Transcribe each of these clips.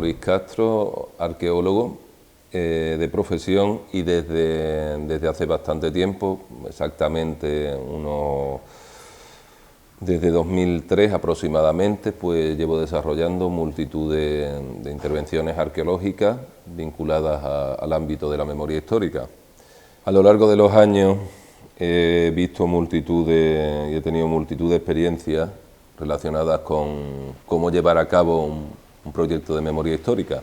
Luis Castro, arqueólogo de profesión y desde hace bastante tiempo, exactamente desde 2003 aproximadamente, pues llevo desarrollando multitud de intervenciones arqueológicas vinculadas al ámbito de la memoria histórica. A lo largo de los años he visto y he tenido multitud de experiencias relacionadas con cómo llevar a cabo un proyecto de memoria histórica.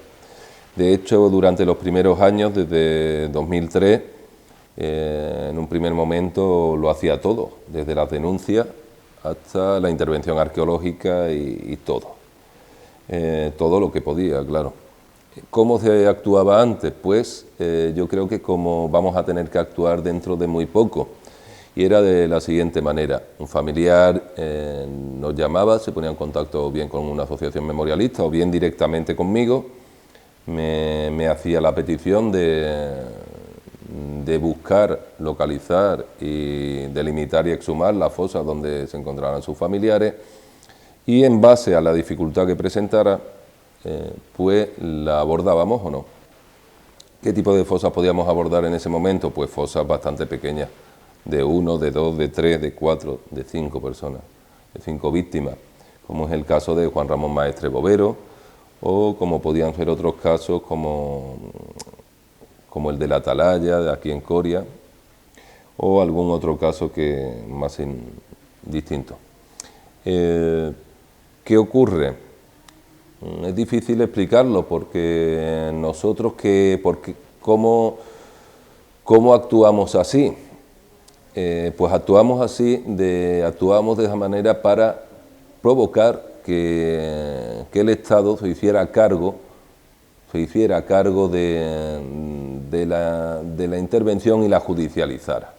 De hecho, durante los primeros años, desde 2003, en un primer momento lo hacía todo, desde las denuncias hasta la intervención arqueológica y todo. Todo lo que podía, claro. ¿Cómo se actuaba antes? Pues yo creo que como vamos a tener que actuar dentro de muy poco. Y era de la siguiente manera: un familiar nos llamaba, se ponía en contacto bien con una asociación memorialista o bien directamente conmigo, me hacía la petición de buscar, localizar y delimitar y exhumar las fosas donde se encontraran sus familiares, y en base a la dificultad que presentara, pues la abordábamos o no. ¿Qué tipo de fosas podíamos abordar en ese momento? Pues fosas bastante pequeñas, de 1, de 2, de 3, de 4, de 5 personas, de 5 víctimas, como es el caso de Juan Ramón Maestre Bovero, o como podían ser otros casos como el de la Atalaya, de aquí en Coria, o algún otro caso que más distinto. ¿Qué ocurre? Es difícil explicarlo porque nosotros, ¿cómo actuamos así? Pues actuamos de esa manera para provocar que el Estado se hiciera cargo de la intervención y la judicializara.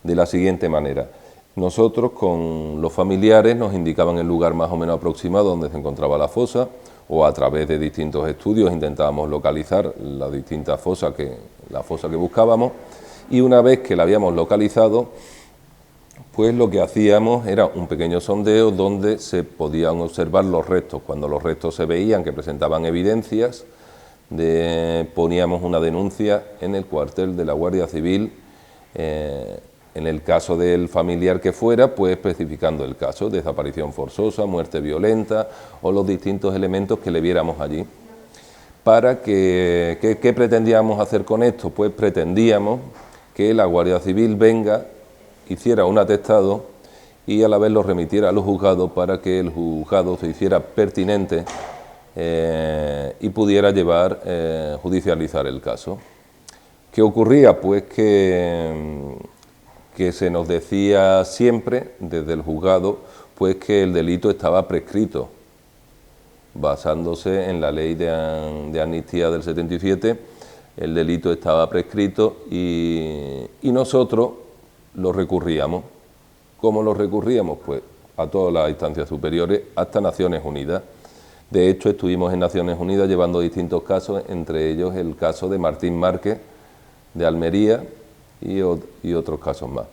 De la siguiente manera: nosotros con los familiares nos indicaban el lugar más o menos aproximado donde se encontraba la fosa, o a través de distintos estudios intentábamos localizar las distintas fosas la fosa que buscábamos, y una vez que la habíamos localizado, pues lo que hacíamos era un pequeño sondeo donde se podían observar los restos. Cuando los restos se veían que presentaban evidencias, poníamos una denuncia en el cuartel de la Guardia Civil, en el caso del familiar que fuera, pues especificando el caso: desaparición forzosa, muerte violenta o los distintos elementos que le viéramos allí. ¿Qué pretendíamos hacer con esto? Pues pretendíamos que la Guardia Civil venga, hiciera un atestado y a la vez lo remitiera a los juzgados para que el juzgado se hiciera pertinente y pudiera judicializar el caso. ¿Qué ocurría? Pues que se nos decía siempre desde el juzgado pues que el delito estaba prescrito, basándose en la ley de amnistía del 77, el delito estaba prescrito y nosotros lo recurríamos. ¿Cómo lo recurríamos? Pues a todas las instancias superiores, hasta Naciones Unidas. De hecho, estuvimos en Naciones Unidas llevando distintos casos, entre ellos el caso de Martín Márquez, de Almería, y otros casos más.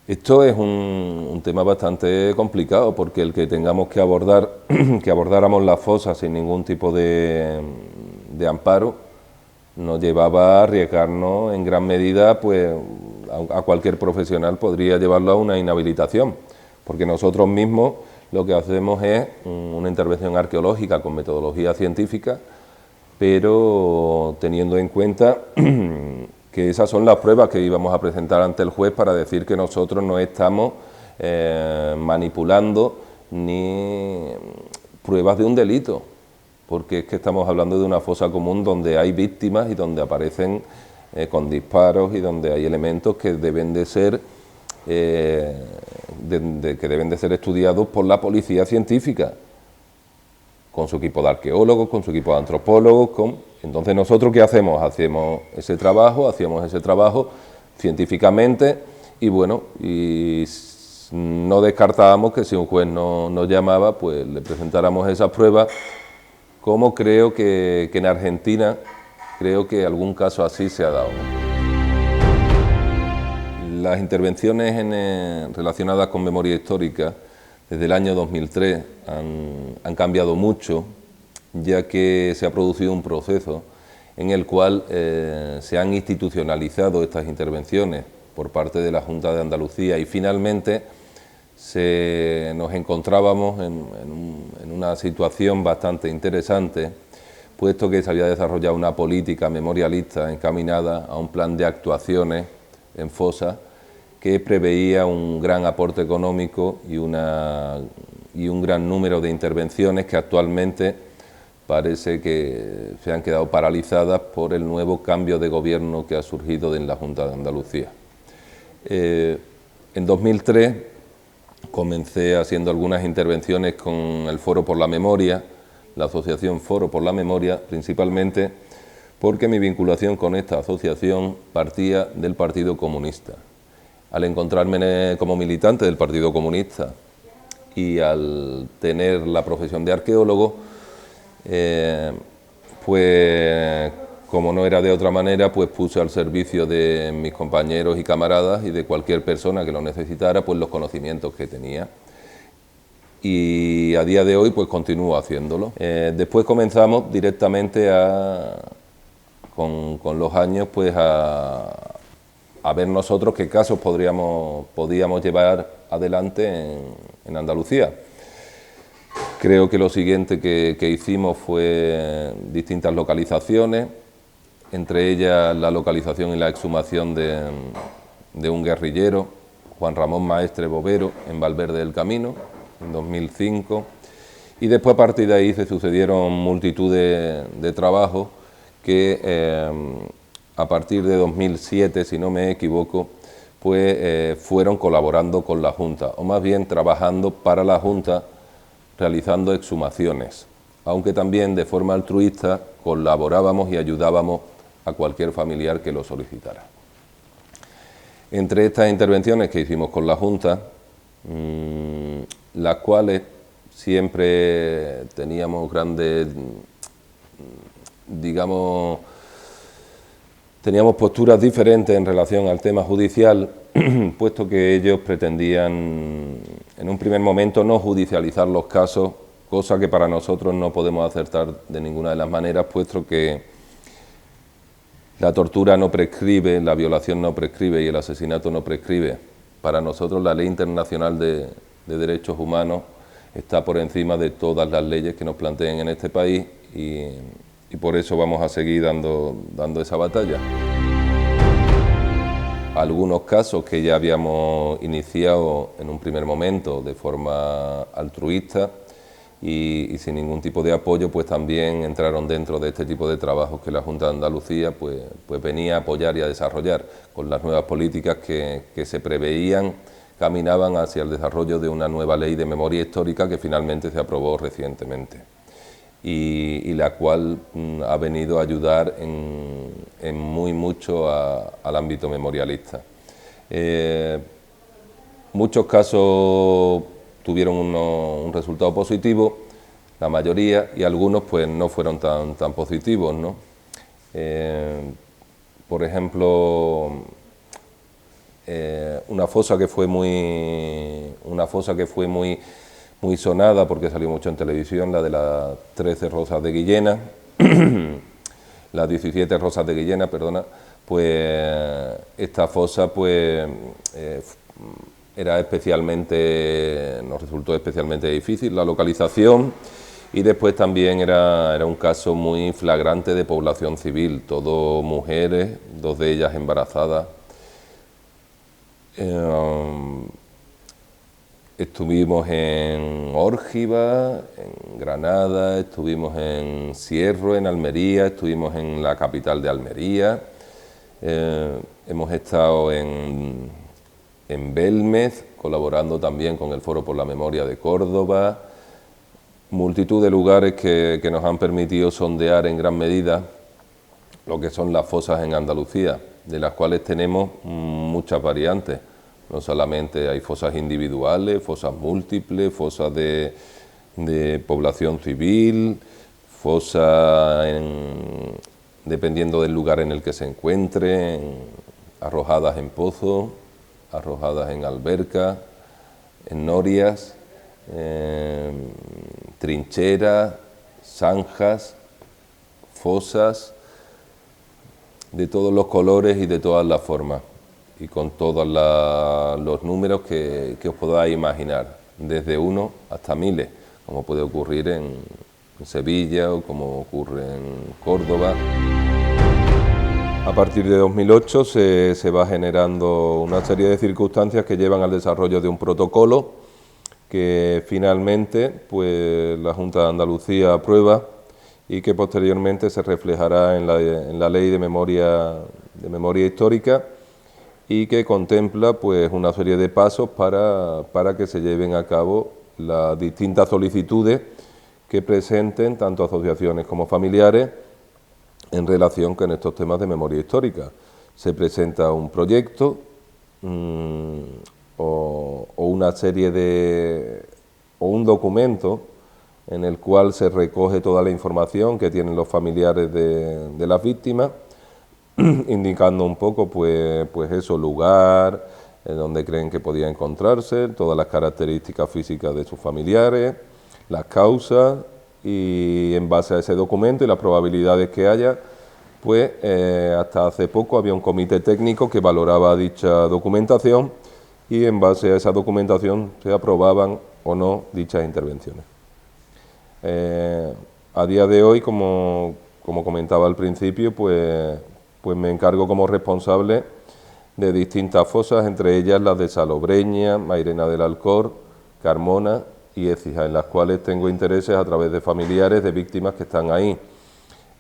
Esto es un tema bastante complicado, porque el que tengamos que abordáramos las fosas sin ningún tipo de amparo, nos llevaba a arriesgarnos en gran medida, pues a cualquier profesional podría llevarlo a una inhabilitación, porque nosotros mismos lo que hacemos es una intervención arqueológica con metodología científica, pero teniendo en cuenta que esas son las pruebas que íbamos a presentar ante el juez para decir que nosotros no estamos manipulando ni pruebas de un delito, porque es que estamos hablando de una fosa común donde hay víctimas y donde aparecen con disparos y donde hay elementos que deben de ser estudiados por la policía científica, con su equipo de arqueólogos, con su equipo de antropólogos. Entonces, ¿nosotros qué hacemos? Hacíamos ese trabajo científicamente, y bueno, no descartábamos que si un juez nos llamaba, pues le presentáramos esas pruebas, como creo que en Argentina, creo que algún caso así se ha dado. Las intervenciones relacionadas con memoria histórica desde el año 2003 han cambiado mucho, ya que se ha producido un proceso en el cual se han institucionalizado estas intervenciones por parte de la Junta de Andalucía y finalmente nos encontrábamos en una situación bastante interesante, puesto que se había desarrollado una política memorialista encaminada a un plan de actuaciones en fosas que preveía un gran aporte económico y un gran número de intervenciones que actualmente parece que se han quedado paralizadas por el nuevo cambio de gobierno que ha surgido en la Junta de Andalucía. En 2003 comencé haciendo algunas intervenciones con el Foro por la Memoria, la asociación Foro por la Memoria, principalmente porque mi vinculación con esta asociación partía del Partido Comunista. Al encontrarme como militante del Partido Comunista y al tener la profesión de arqueólogo, pues como no era de otra manera, pues puse al servicio de mis compañeros y camaradas y de cualquier persona que lo necesitara, pues los conocimientos que tenía. Y a día de hoy pues continúo haciéndolo. Después comenzamos directamente con los años pues a ver nosotros qué casos podíamos llevar adelante en Andalucía. Creo que lo siguiente que hicimos fue distintas localizaciones, entre ellas la localización y la exhumación de un guerrillero, Juan Ramón Maestre Bovero, en Valverde del Camino, en 2005, y después a partir de ahí se sucedieron multitud de trabajos que a partir de 2007, si no me equivoco, pues fueron colaborando con la Junta, o más bien trabajando para la Junta, realizando exhumaciones, aunque también de forma altruista colaborábamos y ayudábamos a cualquier familiar que lo solicitara. Entre estas intervenciones que hicimos con la Junta, las cuales siempre teníamos grandes, digamos, teníamos posturas diferentes en relación al tema judicial, puesto que ellos pretendían en un primer momento no judicializar los casos, cosa que para nosotros no podemos aceptar de ninguna de las maneras, puesto que la tortura no prescribe, la violación no prescribe y el asesinato no prescribe. Para nosotros la Ley Internacional de Derechos Humanos está por encima de todas las leyes que nos planteen en este país y por eso vamos a seguir dando esa batalla. Algunos casos que ya habíamos iniciado en un primer momento de forma altruista y sin ningún tipo de apoyo, pues también entraron dentro de este tipo de trabajos que la Junta de Andalucía pues venía a apoyar y a desarrollar con las nuevas políticas que se preveían, caminaban hacia el desarrollo de una nueva ley de memoria histórica que finalmente se aprobó recientemente y la cual ha venido a ayudar en muy mucho al ámbito memorialista. Muchos casos tuvieron un resultado positivo, la mayoría, y algunos pues no fueron tan positivos, ¿no? Por ejemplo, una fosa que fue muy sonada porque salió mucho en televisión, la de las 13 Rosas de Guillena, las 17 Rosas de Guillena, perdona, pues esta fosa pues nos resultó especialmente difícil la localización y después también era un caso muy flagrante de población civil, todo mujeres, 2 de ellas embarazadas. Estuvimos en Órgiva, en Granada, estuvimos en Sierro, en Almería, estuvimos en la capital de Almería, hemos estado en Belmez, colaborando también con el Foro por la Memoria de Córdoba, multitud de lugares que nos han permitido sondear en gran medida lo que son las fosas en Andalucía, de las cuales tenemos muchas variantes. No solamente hay fosas individuales, fosas múltiples, fosas de población civil, fosas dependiendo del lugar en el que se encuentren, arrojadas en pozos, arrojadas en albercas, en norias, trincheras, zanjas, fosas, de todos los colores y de todas las formas, y con todos los números que os podáis imaginar, desde 1 hasta miles, como puede ocurrir en Sevilla o como ocurre en Córdoba. A partir de 2008 se va generando una serie de circunstancias que llevan al desarrollo de un protocolo que finalmente pues, la Junta de Andalucía aprueba y que posteriormente se reflejará en la Ley de Memoria Histórica, y que contempla pues, una serie de pasos para que se lleven a cabo las distintas solicitudes que presenten tanto asociaciones como familiares en relación con estos temas de memoria histórica. Se presenta un proyecto o una serie o un documento en el cual se recoge toda la información que tienen los familiares de las víctimas, indicando un poco pues eso, lugar, donde creen que podía encontrarse, todas las características físicas de sus familiares, las causas, y en base a ese documento y las probabilidades que haya, pues hasta hace poco había un comité técnico que valoraba dicha documentación, y en base a esa documentación se aprobaban o no dichas intervenciones. A día de hoy, como comentaba al principio, pues me encargo como responsable de distintas fosas, entre ellas las de Salobreña, Mairena del Alcor, Carmona y Écija, en las cuales tengo intereses a través de familiares de víctimas que están ahí,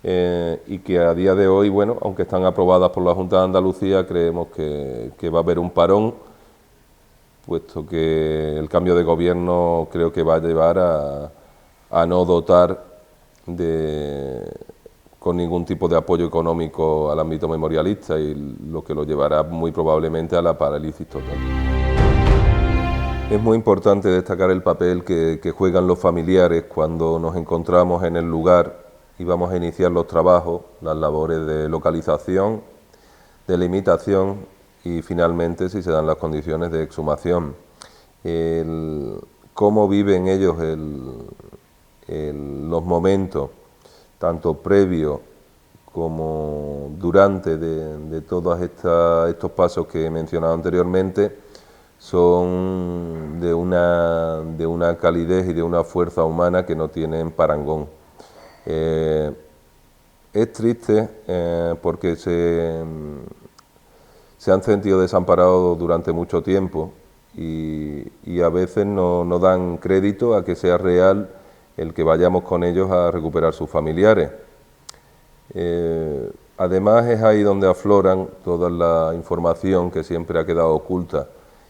y que a día de hoy, bueno, aunque están aprobadas por la Junta de Andalucía, creemos que va a haber un parón, puesto que el cambio de gobierno creo que va a llevar a no dotar con ningún tipo de apoyo económico al ámbito memorialista, y lo que lo llevará muy probablemente a la parálisis total. Es muy importante destacar el papel que juegan los familiares cuando nos encontramos en el lugar y vamos a iniciar los trabajos, las labores de localización, de limitación y finalmente, si se dan las condiciones, de exhumación. Cómo viven ellos los momentos, tanto previo como durante de todos estos pasos que he mencionado anteriormente, son de una calidez y de una fuerza humana que no tienen parangón. Es triste porque se han sentido desamparados durante mucho tiempo, y a veces no dan crédito a que sea real el que vayamos con ellos a recuperar sus familiares. Además es ahí donde afloran toda la información que siempre ha quedado oculta,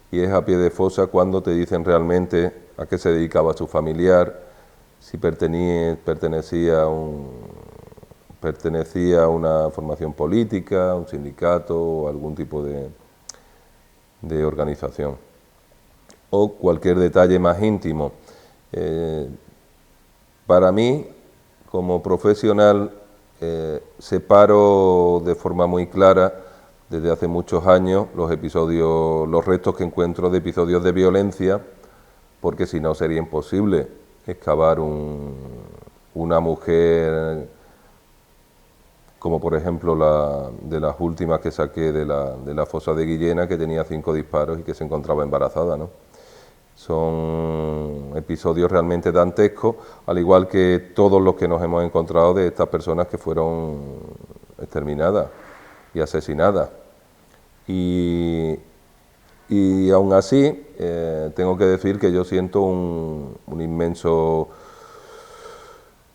y es a pie de fosa cuando te dicen realmente a qué se dedicaba su familiar, si pertenecía a una formación política, a un sindicato o algún tipo de organización, o cualquier detalle más íntimo. Para mí, como profesional, separo de forma muy clara, desde hace muchos años, los restos que encuentro de episodios de violencia, porque si no sería imposible excavar una mujer, como por ejemplo de las últimas que saqué de la fosa de Guillena, que tenía 5 disparos y que se encontraba embarazada, ¿no? Son episodios realmente dantescos, al igual que todos los que nos hemos encontrado de estas personas que fueron exterminadas y asesinadas. Y aún así, tengo que decir que yo siento un inmenso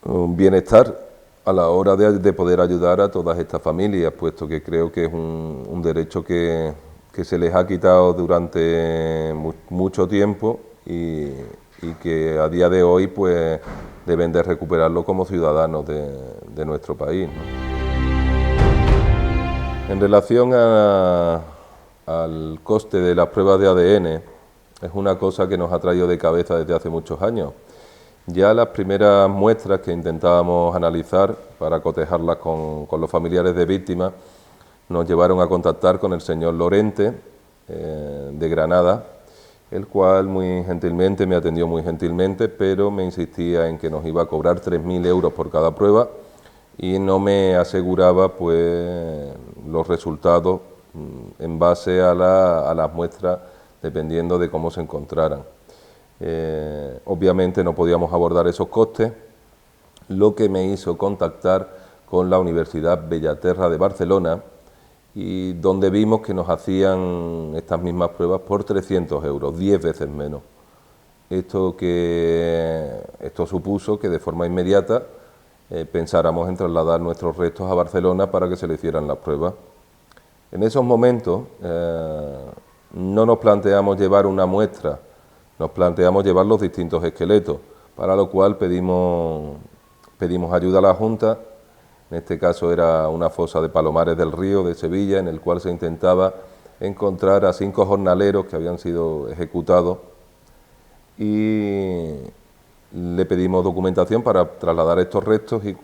bienestar a la hora de poder ayudar a todas estas familias, puesto que creo que es un derecho que se les ha quitado durante mucho tiempo, y que a día de hoy pues deben de recuperarlo como ciudadanos de nuestro país, ¿no? En relación al coste de las pruebas de ADN, es una cosa que nos ha traído de cabeza desde hace muchos años. Ya las primeras muestras que intentábamos analizar para cotejarlas con los familiares de víctimas nos llevaron a contactar con el señor Lorente, de Granada, el cual muy gentilmente me atendió muy gentilmente, pero me insistía en que nos iba a cobrar 3.000 euros por cada prueba y no me aseguraba pues los resultados en base a las muestras, dependiendo de cómo se encontraran. Obviamente no podíamos abordar esos costes, lo que me hizo contactar con la Universidad Bellaterra de Barcelona, y donde vimos que nos hacían estas mismas pruebas por 300 euros, 10 veces menos. Esto supuso que de forma inmediata pensáramos en trasladar nuestros restos a Barcelona para que se le hicieran las pruebas. En esos momentos no nos planteamos llevar una muestra, nos planteamos llevar los distintos esqueletos, para lo cual pedimos ayuda a la Junta. En este caso era una fosa de Palomares del Río de Sevilla, en el cual se intentaba encontrar a 5 jornaleros que habían sido ejecutados, y le pedimos documentación para trasladar estos restos. Y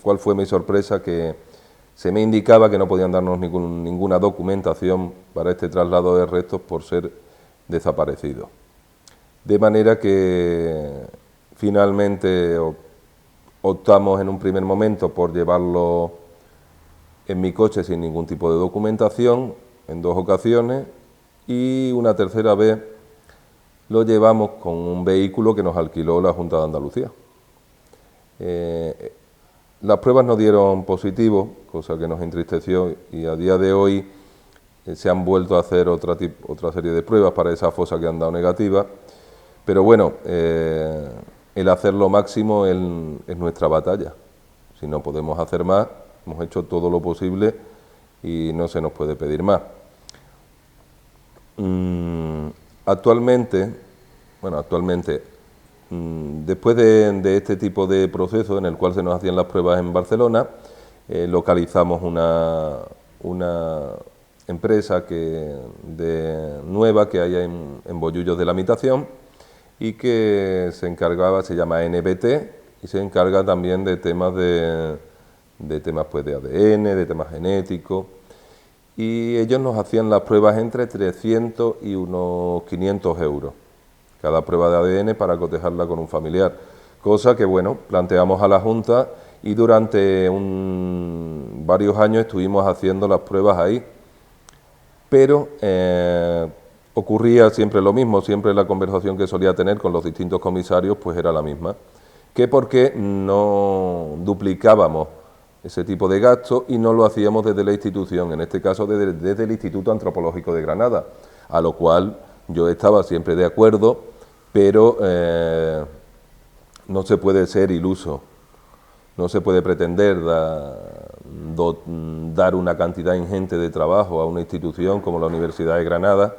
cuál fue mi sorpresa, que se me indicaba que no podían darnos ninguna documentación para este traslado de restos por ser desaparecidos. De manera que finalmente optamos en un primer momento por llevarlo en mi coche sin ningún tipo de documentación en 2 ocasiones, y una tercera vez lo llevamos con un vehículo que nos alquiló la Junta de Andalucía. Las pruebas nos dieron positivo, cosa que nos entristeció, y a día de hoy se han vuelto a hacer otra serie de pruebas para esa fosa que han dado negativas, pero bueno, el hacer lo máximo es nuestra batalla. Si no podemos hacer más, hemos hecho todo lo posible y no se nos puede pedir más. Actualmente, después de este tipo de proceso en el cual se nos hacían las pruebas en Barcelona, localizamos una empresa nueva que hay en Bollullos de la Mitación, y que se llama NBT, y se encarga también de temas de ADN, de temas genéticos, y ellos nos hacían las pruebas entre 300 y unos 500 euros cada prueba de ADN para cotejarla con un familiar, cosa que bueno, planteamos a la Junta, y durante varios años estuvimos haciendo las pruebas ahí, pero ocurría siempre lo mismo, siempre la conversación que solía tener con los distintos comisarios pues era la misma, que por qué no duplicábamos ese tipo de gastos y no lo hacíamos desde la institución, en este caso desde el Instituto Antropológico de Granada, a lo cual yo estaba siempre de acuerdo, pero no se puede ser iluso, no se puede pretender dar una cantidad ingente de trabajo a una institución como la Universidad de Granada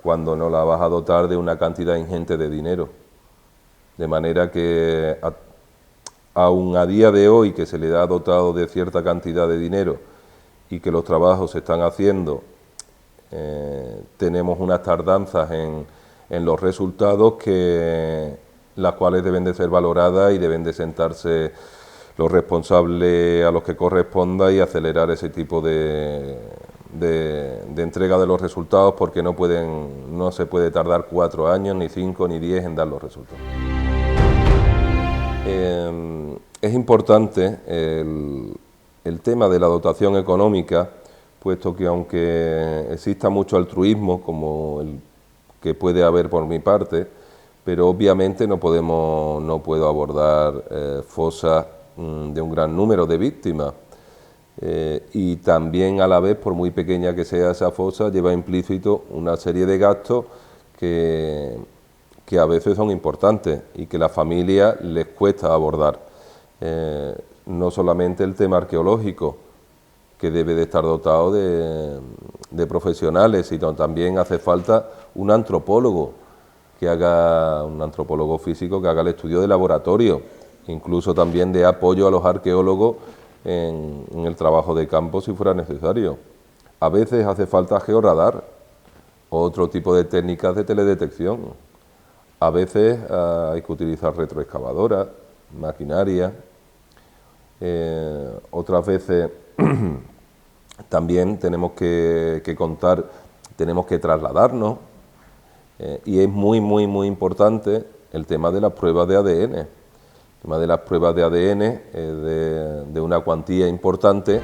cuando no la vas a dotar de una cantidad ingente de dinero. De manera que, aun a día de hoy, que se le ha dotado de cierta cantidad de dinero y que los trabajos se están haciendo, tenemos unas tardanzas en los resultados las cuales deben de ser valoradas, y deben de sentarse los responsables a los que corresponda y acelerar ese tipo de entrega de los resultados, porque no se puede tardar 4 años, ni 5, ni 10 en dar los resultados. Es importante el tema de la dotación económica, puesto que aunque exista mucho altruismo, como el que puede haber por mi parte, pero obviamente no puedo abordar fosas de un gran número de víctimas. Y también, a la vez, por muy pequeña que sea esa fosa, lleva implícito una serie de gastos que a veces son importantes y que a la familia les cuesta abordar. No solamente el tema arqueológico, que debe de estar dotado de profesionales, sino también hace falta un antropólogo físico que haga el estudio de laboratorio, incluso también de apoyo a los arqueólogos en el trabajo de campo si fuera necesario. A veces hace falta georradar, otro tipo de técnicas de teledetección. A veces hay que utilizar retroexcavadoras, maquinaria. Otras veces también tenemos que trasladarnos, Y es muy importante el tema de las pruebas de ADN. El tema de las pruebas de ADN es de una cuantía importante.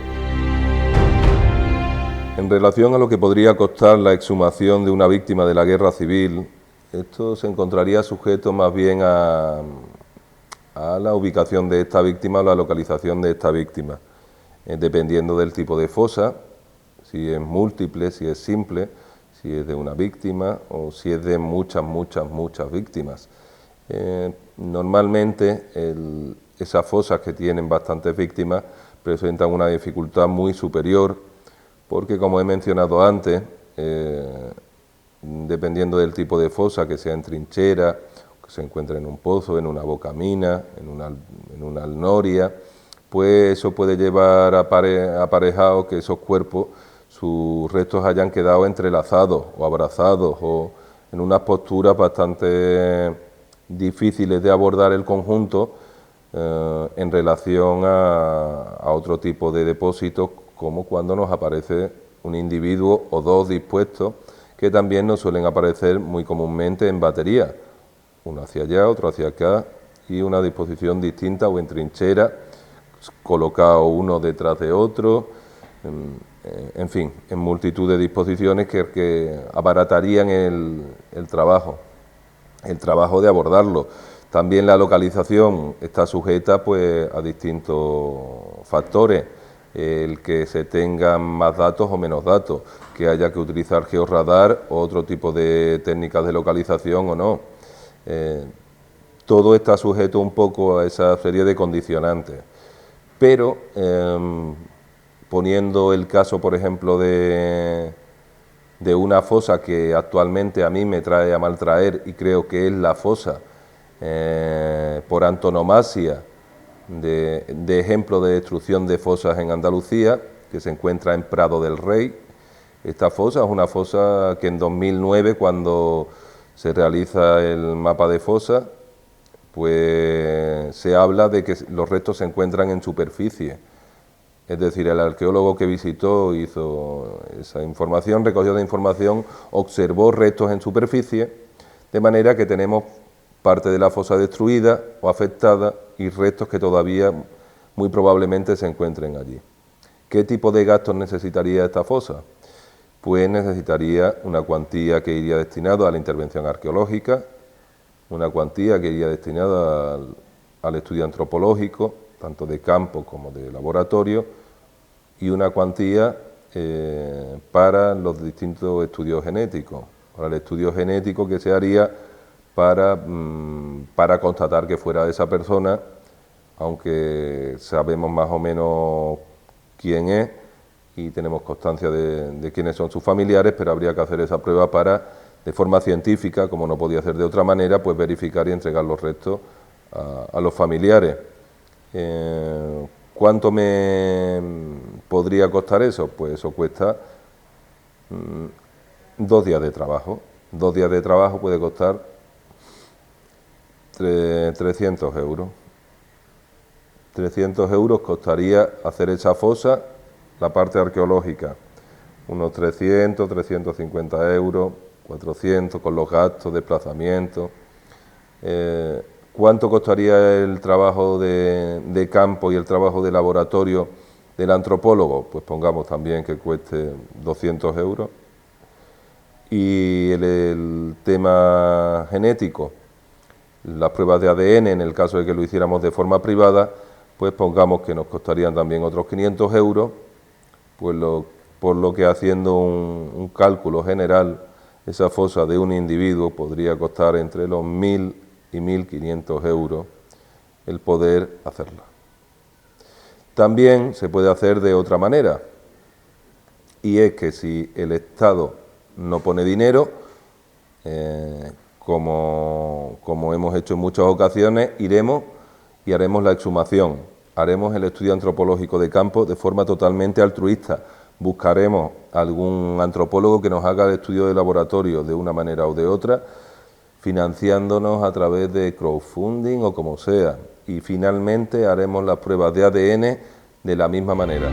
En relación a lo que podría costar la exhumación de una víctima de la guerra civil, esto se encontraría sujeto más bien a la ubicación de esta víctima o la localización de esta víctima, dependiendo del tipo de fosa, si es múltiple, si es simple, si es de una víctima o si es de muchas víctimas. Normalmente esas fosas que tienen bastantes víctimas presentan una dificultad muy superior porque, como he mencionado antes, dependiendo del tipo de fosa, que sea en trinchera, que se encuentre en un pozo, en una bocamina, en una alnoria, pues eso puede llevar aparejado que esos cuerpos, sus restos hayan quedado entrelazados o abrazados o en unas posturas bastante difíciles de abordar el conjunto en relación a otro tipo de depósitos, como cuando nos aparece un individuo o dos dispuestos, que también nos suelen aparecer muy comúnmente en batería, uno hacia allá, otro hacia acá, y una disposición distinta o en trinchera, colocado uno detrás de otro, en fin, en multitud de disposiciones que abaratarían el trabajo de abordarlo. También la localización está sujeta pues a distintos factores, el que se tengan más datos o menos datos, que haya que utilizar georradar o otro tipo de técnicas de localización o no. Todo está sujeto un poco a esa serie de condicionantes. Pero, poniendo el caso, por ejemplo, de una fosa que actualmente a mí me trae a mal traer y creo que es la fosa por antonomasia de ejemplo de destrucción de fosas en Andalucía, que se encuentra en Prado del Rey. Esta fosa es una fosa que en 2009, cuando se realiza el mapa de fosa, pues se habla de que los restos se encuentran en superficie. Es decir, el arqueólogo que visitó, hizo esa información, recogió la información, observó restos en superficie, de manera que tenemos parte de la fosa destruida o afectada y restos que todavía muy probablemente se encuentren allí. ¿Qué tipo de gastos necesitaría esta fosa? Pues necesitaría una cuantía que iría destinada a la intervención arqueológica, una cuantía que iría destinada al estudio antropológico, tanto de campo como de laboratorio, y una cuantía para los distintos estudios genéticos, para el estudio genético que se haría para constatar que fuera esa persona, aunque sabemos más o menos quién es y tenemos constancia de quiénes son sus familiares, pero habría que hacer esa prueba para, de forma científica, como no podía ser de otra manera, pues verificar y entregar los restos a los familiares. ¿Cuánto me podría costar eso? Pues eso cuesta 2 días de trabajo. 2 días de trabajo puede costar 300 euros. 300 euros costaría hacer esa fosa, la parte arqueológica, unos 300, 350 euros, 400 con los gastos, desplazamiento. ¿Cuánto costaría el trabajo de campo y el trabajo de laboratorio del antropólogo? Pues pongamos también que cueste 200 euros. Y el tema genético, las pruebas de ADN, en el caso de que lo hiciéramos de forma privada, pues pongamos que nos costarían también otros 500 euros, pues por lo que haciendo un cálculo general, esa fosa de un individuo podría costar entre los 1.000 y 1.500 euros el poder hacerla. También se puede hacer de otra manera, y es que si el Estado no pone dinero, como hemos hecho en muchas ocasiones, iremos y haremos la exhumación, haremos el estudio antropológico de campo de forma totalmente altruista. Buscaremos algún antropólogo que nos haga el estudio de laboratorio de una manera o de otra, financiándonos a través de crowdfunding o como sea. Y finalmente haremos las pruebas de ADN de la misma manera.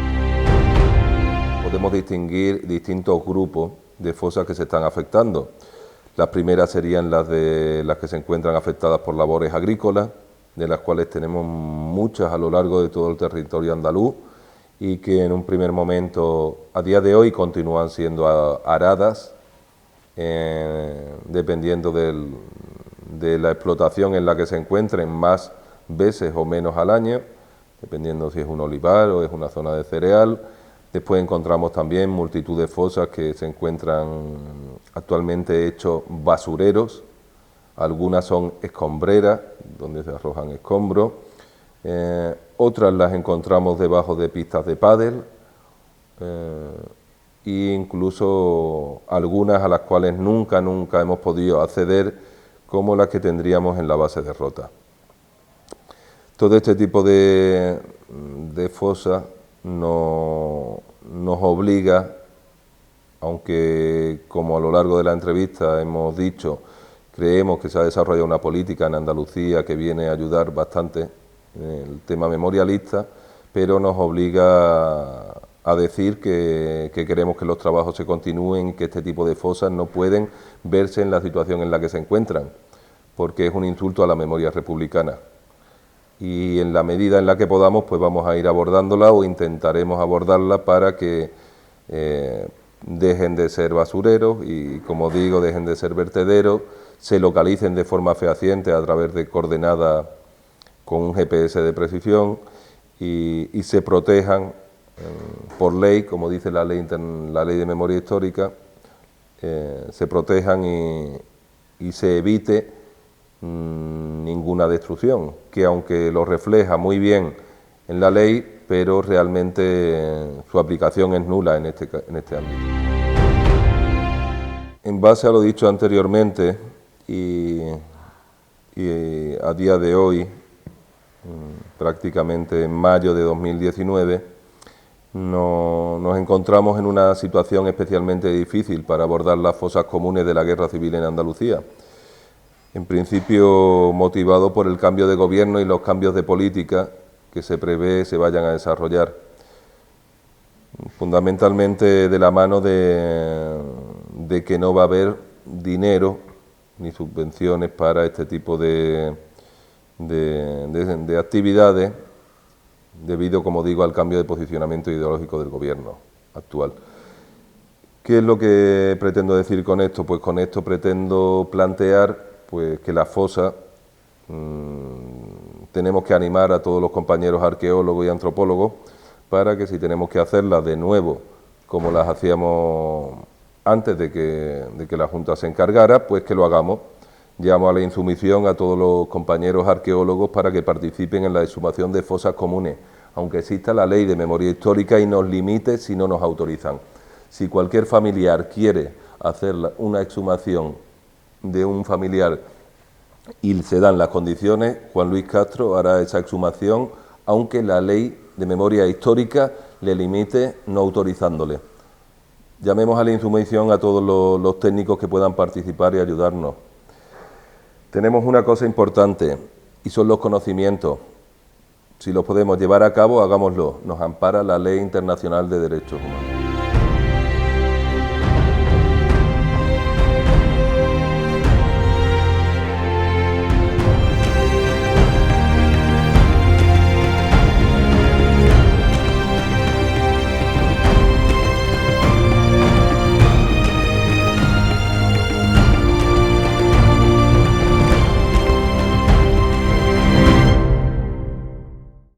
Podemos distinguir distintos grupos de fosas que se están afectando. Las primeras serían las que se encuentran afectadas por labores agrícolas, de las cuales tenemos muchas a lo largo de todo el territorio andaluz y que en un primer momento, a día de hoy, continúan siendo aradas, dependiendo de la explotación en la que se encuentren, más veces o menos al año, dependiendo si es un olivar o es una zona de cereal. Después encontramos también multitud de fosas que se encuentran actualmente hechos basureros. Algunas son escombreras, donde se arrojan escombros. Otras las encontramos debajo de pistas de pádel, e incluso algunas a las cuales nunca hemos podido acceder, como las que tendríamos en la base de Rota. Todo este tipo de fosas nos obliga, aunque como a lo largo de la entrevista hemos dicho, creemos que se ha desarrollado una política en Andalucía que viene a ayudar bastante en el tema memorialista, pero nos obliga a decir que queremos que los trabajos se continúen y que este tipo de fosas no pueden verse en la situación en la que se encuentran, porque es un insulto a la memoria republicana. Y en la medida en la que podamos, pues vamos a ir abordándola o intentaremos abordarla para que dejen de ser basureros y, como digo, dejen de ser vertederos, se localicen de forma fehaciente a través de coordenadas con un GPS de precisión y se protejan por ley, como dice la ley de memoria histórica, se protejan y se evite ninguna destrucción, que aunque lo refleja muy bien en la ley, pero realmente su aplicación es nula en este ámbito. En base a lo dicho anteriormente y a día de hoy, prácticamente en mayo de 2019, nos encontramos en una situación especialmente difícil para abordar las fosas comunes de la Guerra Civil en Andalucía. En principio motivado por el cambio de gobierno y los cambios de política que se prevé se vayan a desarrollar, fundamentalmente de la mano de que no va a haber dinero ni subvenciones para este tipo de actividades, debido, como digo, al cambio de posicionamiento ideológico del gobierno actual. ¿Qué es lo que pretendo decir con esto? Pues con esto pretendo plantear pues que la fosa tenemos que animar a todos los compañeros arqueólogos y antropólogos para que, si tenemos que hacerlas de nuevo como las hacíamos antes de que la Junta se encargara, pues que lo hagamos. Llamo a la insumisión a todos los compañeros arqueólogos para que participen en la exhumación de fosas comunes, aunque exista la ley de memoria histórica y nos limite si no nos autorizan. Si cualquier familiar quiere hacer una exhumación de un familiar y se dan las condiciones, Juan Luis Castro hará esa exhumación, aunque la ley de memoria histórica le limite no autorizándole. Llamemos a la insumisión a todos los técnicos que puedan participar y ayudarnos. Tenemos una cosa importante y son los conocimientos. Si los podemos llevar a cabo, hagámoslo. Nos ampara la Ley Internacional de Derechos Humanos.